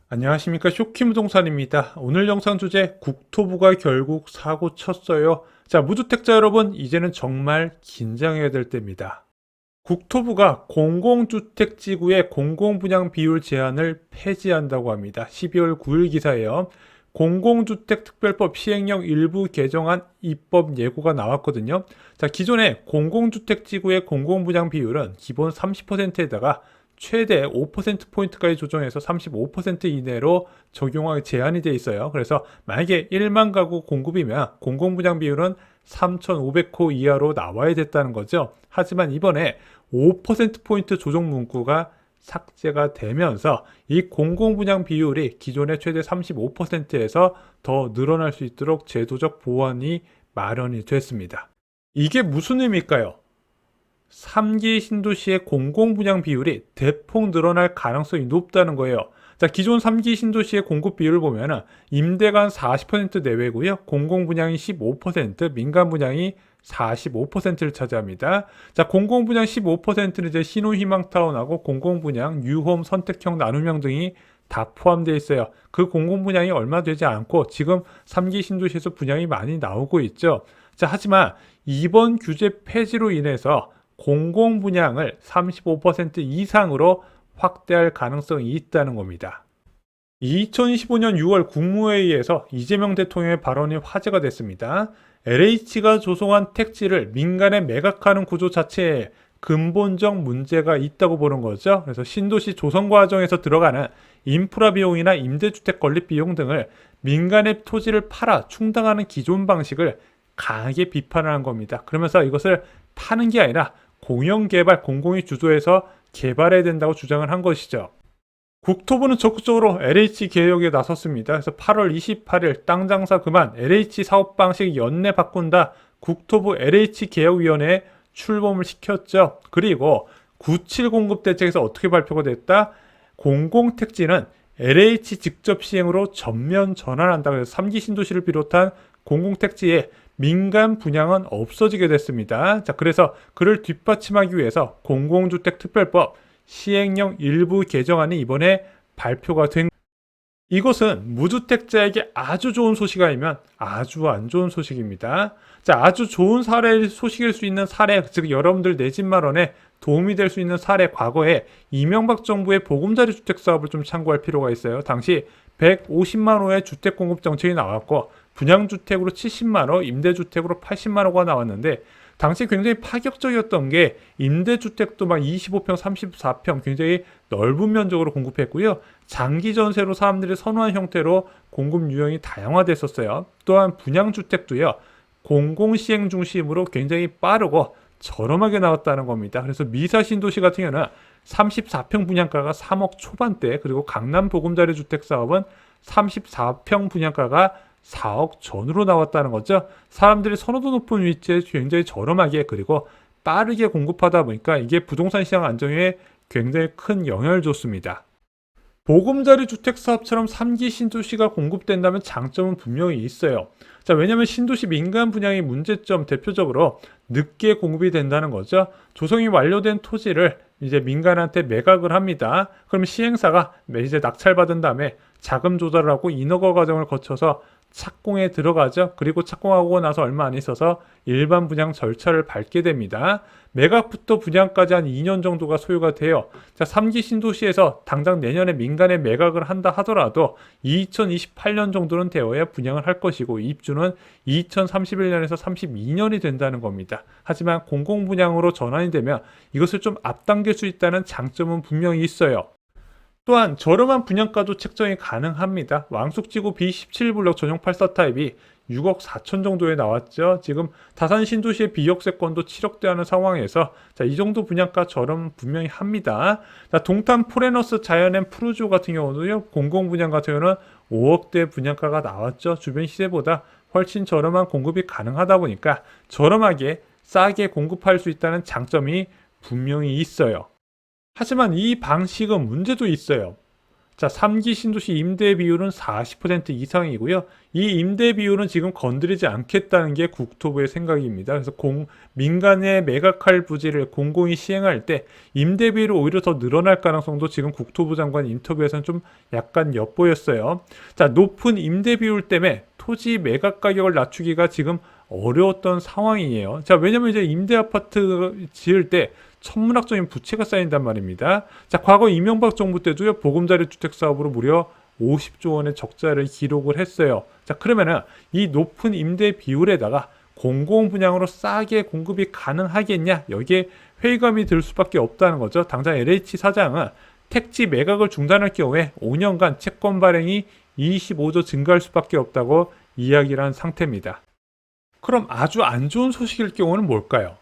안녕하십니까, 쇼키무동산입니다. 오늘 영상 주제, 국토부가 결국 사고 쳤어요. 자, 무주택자 여러분, 이제는 정말 긴장해야 될 때입니다. 국토부가 공공주택지구의 공공분양 비율 제한을 폐지한다고 합니다. 12월 9일 기사예요. 공공주택특별법 시행령 일부 개정안 입법 예고가 나왔거든요. 자, 기존의 공공주택지구의 공공분양 비율은 기본 30%에다가 최대 5%포인트까지 조정해서 35% 이내로 적용하기 제한이 돼 있어요. 그래서 만약에 1만 가구 공급이면 공공분양 비율은 3,500호 이하로 나와야 됐다는 거죠. 하지만 이번에 5%포인트 조정 문구가 삭제가 되면서 이 공공분양 비율이 기존의 최대 35%에서 더 늘어날 수 있도록 제도적 보완이 마련이 됐습니다. 이게 무슨 의미일까요? 3기 신도시의 공공분양 비율이 대폭 늘어날 가능성이 높다는 거예요. 자, 기존 3기 신도시의 공급 비율을 보면은 임대가 40% 내외고요. 공공분양이 15%, 민간분양이 45%를 차지합니다. 자, 공공분양 15%는 이제 신혼희망타운하고 공공분양, 뉴홈, 선택형, 나눔형 등이 다 포함되어 있어요. 그 공공분양이 얼마 되지 않고 지금 3기 신도시에서 분양이 많이 나오고 있죠. 자, 하지만 이번 규제 폐지로 인해서 공공분양을 35% 이상으로 확대할 가능성이 있다는 겁니다. 2025년 6월 국무회의에서 이재명 대통령의 발언이 화제가 됐습니다. LH가 조성한 택지를 민간에 매각하는 구조 자체에 근본적 문제가 있다고 보는 거죠. 그래서 신도시 조성 과정에서 들어가는 인프라 비용이나 임대주택 건립 비용 등을 민간의 토지를 팔아 충당하는 기존 방식을 강하게 비판을 한 겁니다. 그러면서 이것을 파는 게 아니라 공영개발, 공공이 주도해서 개발해야 된다고 주장을 한 것이죠. 국토부는 적극적으로 LH 개혁에 나섰습니다. 그래서 8월 28일 땅 장사 그만, LH 사업 방식 연내 바꾼다, 국토부 LH 개혁위원회에 출범을 시켰죠. 그리고 97 공급 대책에서 어떻게 발표가 됐다? 공공택지는 LH 직접 시행으로 전면 전환한다. 그래서 3기 신도시를 비롯한 공공택지에 민간 분양은 없어지게 됐습니다. 자, 그래서 그를 뒷받침하기 위해서 공공주택특별법 시행령 일부 개정안이 이번에 발표가 된. 이것은 무주택자에게 아주 좋은 소식이 아니면 아주 안 좋은 소식입니다. 자, 아주 좋은 사례 소식일 수 있는 사례, 즉 여러분들 내 집 마련에 도움이 될 수 있는 사례, 과거에 이명박 정부의 보금자리 주택 사업을 좀 참고할 필요가 있어요. 당시 150만 호의 주택 공급 정책이 나왔고 분양주택으로 70만 호, 임대주택으로 80만 호가 나왔는데 당시 굉장히 파격적이었던 게 임대주택도 막 25평, 34평 굉장히 넓은 면적으로 공급했고요. 장기 전세로 사람들이 선호한 형태로 공급 유형이 다양화됐었어요. 또한 분양주택도요. 공공시행 중심으로 굉장히 빠르고 저렴하게 나왔다는 겁니다. 그래서 미사 신도시 같은 경우는 34평 분양가가 3억 초반대, 그리고 강남 보금자리 주택 사업은 34평 분양가가 4억 전으로 나왔다는 거죠. 사람들이 선호도 높은 위치에 굉장히 저렴하게 그리고 빠르게 공급하다 보니까 이게 부동산 시장 안정에 굉장히 큰 영향을 줬습니다. 보금자리 주택 사업처럼 3기 신도시가 공급된다면 장점은 분명히 있어요. 자, 왜냐하면 신도시 민간 분양의 문제점 대표적으로 늦게 공급이 된다는 거죠. 조성이 완료된 토지를 이제 민간한테 매각을 합니다. 그럼 시행사가 이제 낙찰받은 다음에 자금 조달을 하고 인허가 과정을 거쳐서 착공에 들어가죠. 그리고 착공하고 나서 얼마 안 있어서 일반 분양 절차를 밟게 됩니다. 매각부터 분양까지 한 2년 정도가 소요가 돼요. 자, 3기 신도시에서 당장 내년에 민간에 매각을 한다 하더라도 2028년 정도는 되어야 분양을 할 것이고 입주는 2031년에서 32년이 된다는 겁니다. 하지만 공공분양으로 전환이 되면 이것을 좀 앞당길 수 있다는 장점은 분명히 있어요. 또한 저렴한 분양가도 책정이 가능합니다. 왕숙지구 B17블럭 전용 84 타입이 6억 4천 정도에 나왔죠. 지금 다산 신도시의 비역세권도 7억대 하는 상황에서 자, 이 정도 분양가 저렴 분명히 합니다. 자, 동탄 포레너스 자이언 푸르지오 같은 경우도요. 공공분양 같은 경우는 5억대 분양가가 나왔죠. 주변 시세보다 훨씬 저렴한 공급이 가능하다 보니까 저렴하게 싸게 공급할 수 있다는 장점이 분명히 있어요. 하지만 이 방식은 문제도 있어요. 자, 3기 신도시 임대 비율은 40% 이상이고요. 이 임대 비율은 지금 건드리지 않겠다는 게 국토부의 생각입니다. 그래서 민간에 매각할 부지를 공공이 시행할 때 임대 비율이 오히려 더 늘어날 가능성도 지금 국토부 장관 인터뷰에서는 좀 약간 엿보였어요. 자, 높은 임대 비율 때문에 토지 매각 가격을 낮추기가 지금 어려웠던 상황이에요. 자, 왜냐면 이제 임대 아파트 지을 때 천문학적인 부채가 쌓인단 말입니다. 자, 과거 이명박 정부 때도요, 보금자리 주택 사업으로 무려 50조 원의 적자를 기록을 했어요. 자, 그러면은 이 높은 임대 비율에다가 공공 분양으로 싸게 공급이 가능하겠냐? 여기에 회의감이 들 수밖에 없다는 거죠. 당장 LH 사장은 택지 매각을 중단할 경우에 5년간 채권 발행이 25조 증가할 수밖에 없다고 이야기를 한 상태입니다. 그럼 아주 안 좋은 소식일 경우는 뭘까요?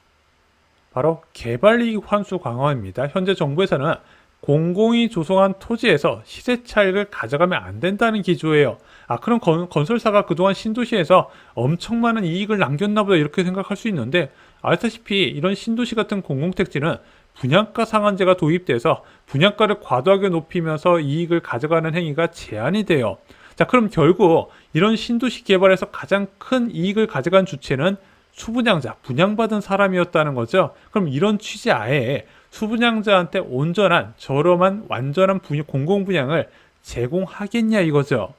바로 개발이익 환수 강화입니다. 현재 정부에서는 공공이 조성한 토지에서 시세 차익을 가져가면 안 된다는 기조예요. 그럼 건설사가 그동안 신도시에서 엄청 많은 이익을 남겼나 보다 이렇게 생각할 수 있는데, 알다시피 이런 신도시 같은 공공택지는 분양가 상한제가 도입돼서 분양가를 과도하게 높이면서 이익을 가져가는 행위가 제한이 돼요. 자, 그럼 결국 이런 신도시 개발에서 가장 큰 이익을 가져간 주체는 수분양자, 분양받은 사람이었다는 거죠. 그럼 이런 취지 하에 수분양자한테 온전한, 저렴한, 완전한 공공분양을 제공하겠냐 이거죠.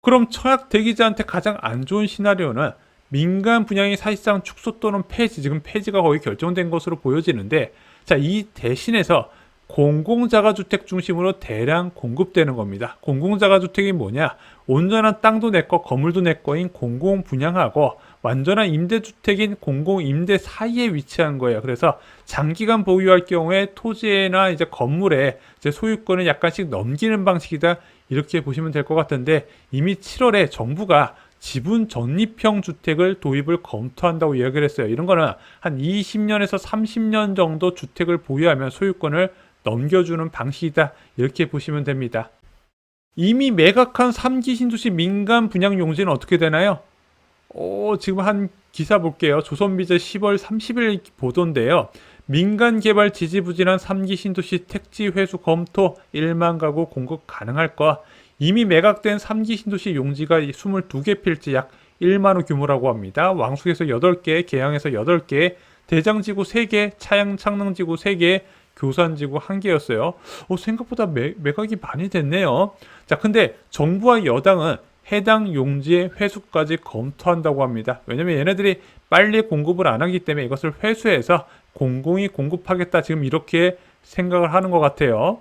그럼 청약 대기자한테 가장 안 좋은 시나리오는 민간 분양이 사실상 축소 또는 폐지, 지금 폐지가 거의 결정된 것으로 보여지는데, 자, 이 대신에서 공공자가주택 중심으로 대량 공급되는 겁니다. 공공자가주택이 뭐냐? 온전한 땅도 내 거, 건물도 내 거인 공공 분양하고 완전한 임대주택인 공공임대 사이에 위치한 거예요. 그래서 장기간 보유할 경우에 토지나 이제 건물에 이제 소유권을 약간씩 넘기는 방식이다. 이렇게 보시면 될 것 같은데, 이미 7월에 정부가 지분 적립형 주택을 도입을 검토한다고 이야기를 했어요. 이런 거는 한 20년에서 30년 정도 주택을 보유하면 소유권을 넘겨주는 방식이다. 이렇게 보시면 됩니다. 이미 매각한 3기 신도시 민간 분양 용지는 어떻게 되나요? 지금 한 기사 볼게요. 조선비제 10월 30일 보도인데요. 민간 개발 지지부진한 3기 신도시 택지 회수 검토 1만 가구 공급 가능할 거. 이미 매각된 3기 신도시 용지가 22개 필지 약 1만 호 규모라고 합니다. 왕숙에서 8개, 계양에서 8개, 대장지구 3개, 창릉지구 3개, 교산지구 1개였어요. 생각보다 매각이 많이 됐네요. 자, 근데 정부와 여당은 해당 용지의 회수까지 검토한다고 합니다. 왜냐면 얘네들이 빨리 공급을 안 하기 때문에 이것을 회수해서 공공이 공급하겠다, 지금 이렇게 생각을 하는 것 같아요.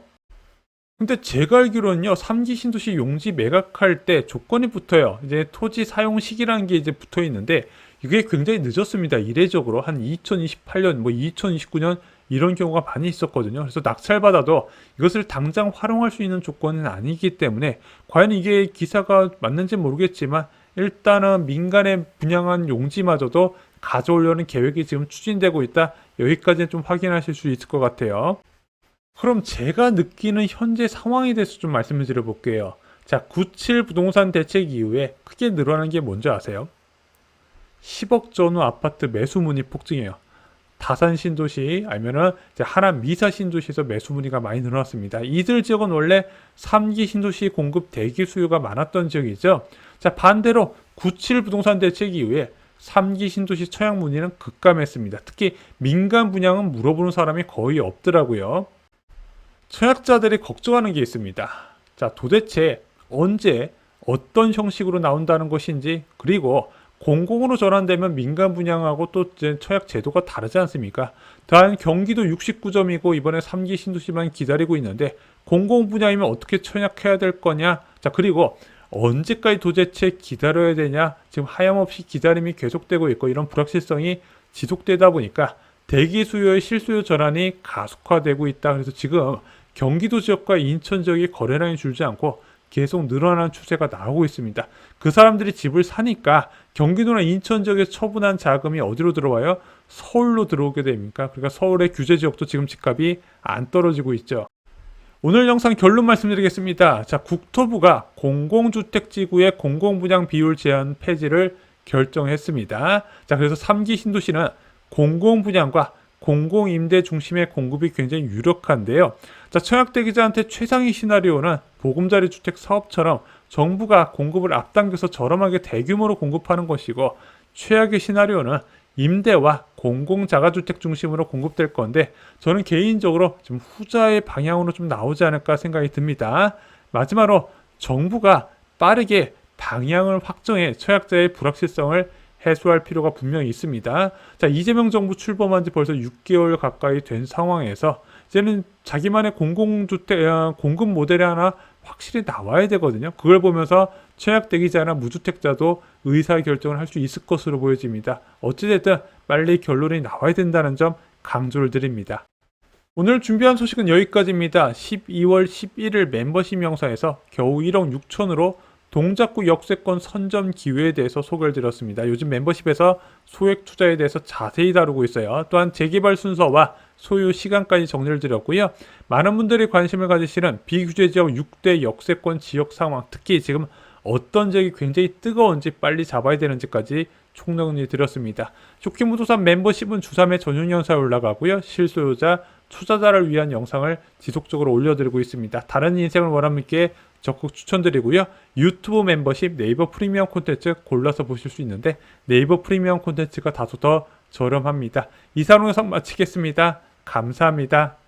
근데 제가 알기로는요, 3기 신도시 용지 매각할 때 조건이 붙어요. 이제 토지 사용 시기라는 게 이제 붙어 있는데, 이게 굉장히 늦었습니다. 이례적으로 한 2028년, 2029년 이런 경우가 많이 있었거든요. 그래서 낙찰받아도 이것을 당장 활용할 수 있는 조건은 아니기 때문에 과연 이게 기사가 맞는지 모르겠지만, 일단은 민간에 분양한 용지마저도 가져오려는 계획이 지금 추진되고 있다. 여기까지는 좀 확인하실 수 있을 것 같아요. 그럼 제가 느끼는 현재 상황에 대해서 좀 말씀을 드려볼게요. 자, 97 부동산 대책 이후에 크게 늘어난 게 뭔지 아세요? 10억 전후 아파트 매수 문의 폭증이에요. 다산 신도시 아니면은 이제 하남 미사 신도시에서 매수 문의가 많이 늘어났습니다. 이들 지역은 원래 3기 신도시 공급 대기 수요가 많았던 지역이죠. 자, 반대로 97 부동산 대책 이후에 3기 신도시 청약 문의는 급감했습니다. 특히 민간 분양은 물어보는 사람이 거의 없더라고요. 청약자들이 걱정하는 게 있습니다. 자, 도대체 언제 어떤 형식으로 나온다는 것인지, 그리고 공공으로 전환되면 민간 분양하고 또 이제 청약 제도가 다르지 않습니까? 단 경기도 69점이고 이번에 3기 신도시만 기다리고 있는데, 공공 분양이면 어떻게 청약해야 될 거냐? 자, 그리고 언제까지 도대체 기다려야 되냐? 지금 하염없이 기다림이 계속되고 있고, 이런 불확실성이 지속되다 보니까 대기 수요의 실수요 전환이 가속화되고 있다. 그래서 지금 경기도 지역과 인천 지역이 거래량이 줄지 않고 계속 늘어나는 추세가 나오고 있습니다. 그 사람들이 집을 사니까 경기도나 인천 지역에서 처분한 자금이 어디로 들어와요? 서울로 들어오게 됩니까? 그러니까 서울의 규제 지역도 지금 집값이 안 떨어지고 있죠. 오늘 영상 결론 말씀드리겠습니다. 자, 국토부가 공공주택지구의 공공분양 비율 제한 폐지를 결정했습니다. 자, 그래서 3기 신도시는 공공분양과 공공임대 중심의 공급이 굉장히 유력한데요. 자, 청약대 기자한테 최상위 시나리오는 보금자리 주택 사업처럼 정부가 공급을 앞당겨서 저렴하게 대규모로 공급하는 것이고, 최악의 시나리오는 임대와 공공자가주택 중심으로 공급될 건데, 저는 개인적으로 좀 후자의 방향으로 좀 나오지 않을까 생각이 듭니다. 마지막으로 정부가 빠르게 방향을 확정해 청약자의 불확실성을 해소할 필요가 분명히 있습니다. 자, 이재명 정부 출범한 지 벌써 6개월 가까이 된 상황에서 이제는 자기만의 공공주택 공급 모델이 하나 확실히 나와야 되거든요. 그걸 보면서 청약대기자나 무주택자도 의사결정을 할 수 있을 것으로 보여집니다. 어찌됐든 빨리 결론이 나와야 된다는 점 강조를 드립니다. 오늘 준비한 소식은 여기까지입니다. 12월 11일 멤버십 영상에서 겨우 1억 6천으로 동작구 역세권 선점 기회에 대해서 소개를 드렸습니다. 요즘 멤버십에서 소액 투자에 대해서 자세히 다루고 있어요. 또한 재개발 순서와 소요 시간까지 정리를 드렸고요. 많은 분들이 관심을 가지시는 비규제 지역 6대 역세권 지역 상황, 특히 지금 어떤 지역이 굉장히 뜨거운지 빨리 잡아야 되는지까지 총정리 드렸습니다. 쇼킹부동산 멤버십은 주3회 전용 영상이 올라가고요. 실소유자, 투자자를 위한 영상을 지속적으로 올려드리고 있습니다. 다른 인생을 원하는 분께 적극 추천드리고요. 유튜브 멤버십 네이버 프리미엄 콘텐츠 골라서 보실 수 있는데 네이버 프리미엄 콘텐츠가 다소 더 저렴합니다. 이상 영상 마치겠습니다. 감사합니다.